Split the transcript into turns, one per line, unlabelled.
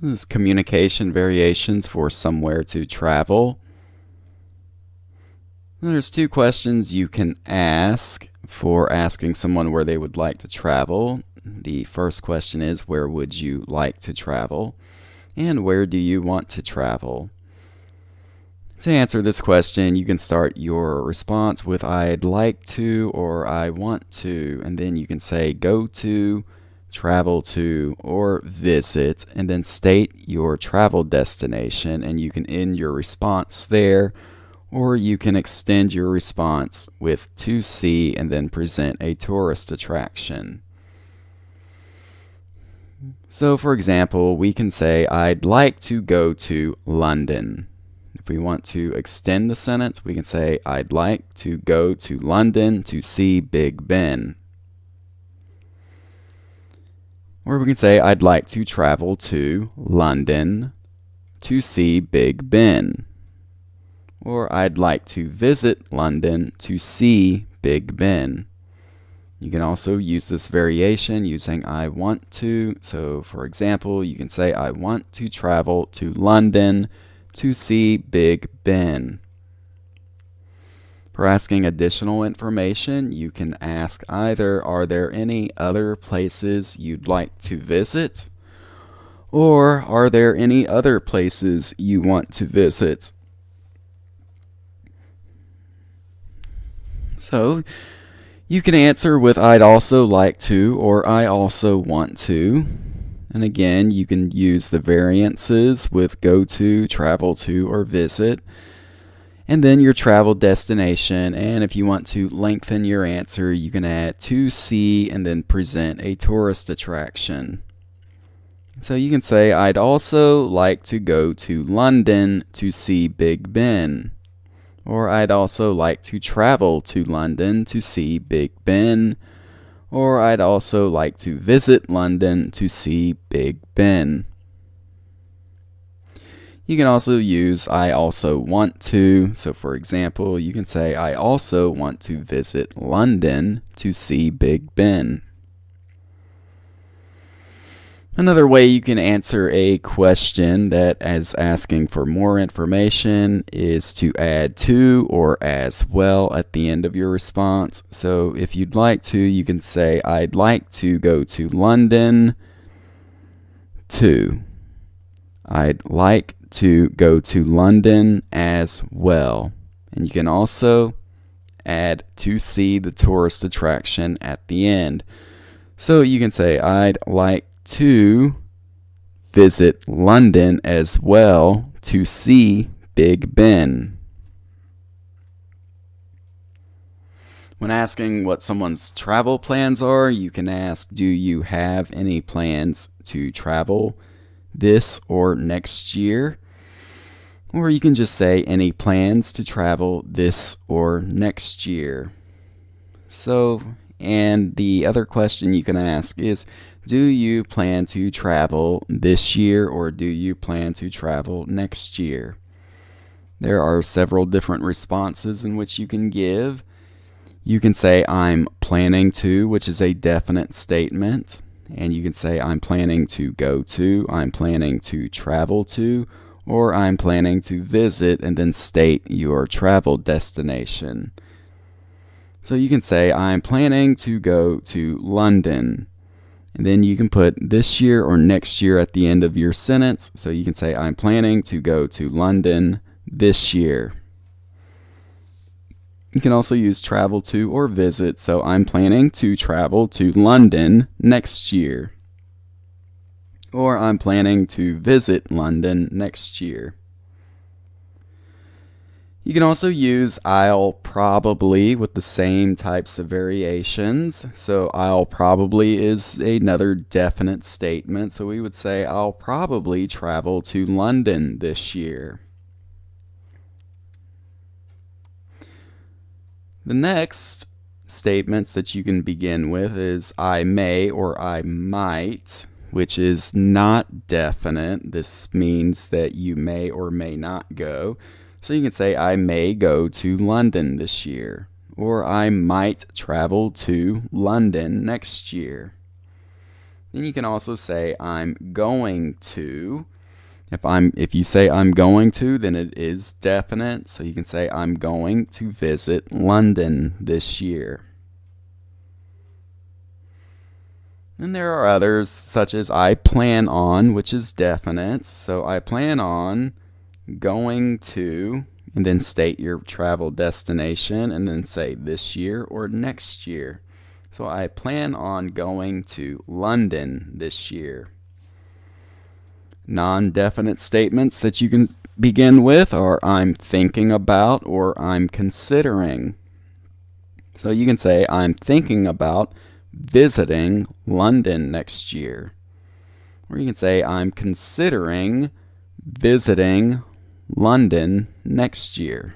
This is communication variations for somewhere to travel. There's two questions you can ask for asking someone where they would like to travel. The first question is, where would you like to travel? And where do you want to travel? To answer this question, you can start your response with I'd like to or I want to, and then you can say go to, travel to, or visit, and then state your travel destination, and you can end your response there, or you can extend your response with to see and then present a tourist attraction. So for example, we can say I'd like to go to London. If we want to extend the sentence, we can say I'd like to go to London to see Big Ben. Or we can say I'd like to travel to London to see Big Ben. Or I'd like to visit London to see Big Ben. You can also use this variation using I want to. So for example, you can say I want to travel to London to see Big Ben. For asking additional information, you can ask either, are there any other places you'd like to visit? Or are there any other places you want to visit? So you can answer with I'd also like to or I also want to. And again, you can use the variances with go to, travel to, or visit. And then your travel destination. And if you want to lengthen your answer, you can add to see and then present a tourist attraction. So you can say I'd also like to go to London to see Big Ben. Or I'd also like to travel to London to see Big Ben. Or I'd also like to visit London to see Big Ben. You can also use I also want to. So for example, you can say I also want to visit London to see Big Ben. Another way you can answer a question that is asking for more information is to add to or as well at the end of your response. So if you'd like to, you can say I'd like to go to London to. I'd like to go to London as well. And you can also add to see the tourist attraction at the end. So you can say I'd like to visit London as well to see Big Ben. When asking what someone's travel plans are, you can ask, do you have any plans to travel this or next year? Or you can just say, any plans to travel this or next year? So, and the other question you can ask is, do you plan to travel this year or do you plan to travel next year? There are several different responses in which you can give. You can say I'm planning to, which is a definite statement. And you can say I'm planning to go to, I'm planning to travel to, or I'm planning to visit, and then state your travel destination. So you can say I'm planning to go to London. And then you can put this year or next year at the end of your sentence. So you can say, I'm planning to go to London this year. You can also use travel to or visit. So I'm planning to travel to London next year. Or I'm planning to visit London next year. You can also use I'll probably with the same types of variations. So I'll probably is another definite statement. So we would say I'll probably travel to London this year. The next statements that you can begin with is I may or I might, which is not definite. This means that you may or may not go. So you can say, I may go to London this year, or I might travel to London next year. Then you can also say I'm going to. If you say I'm going to, then it is definite. So you can say I'm going to visit London this year. And there are others such as I plan on, which is definite. So I plan on going to, and then state your travel destination and then say this year or next year. So I plan on going to London this year. Non-definite statements that you can begin with are I'm thinking about or I'm considering. So you can say I'm thinking about visiting London next year. Or you can say I'm considering visiting London next year.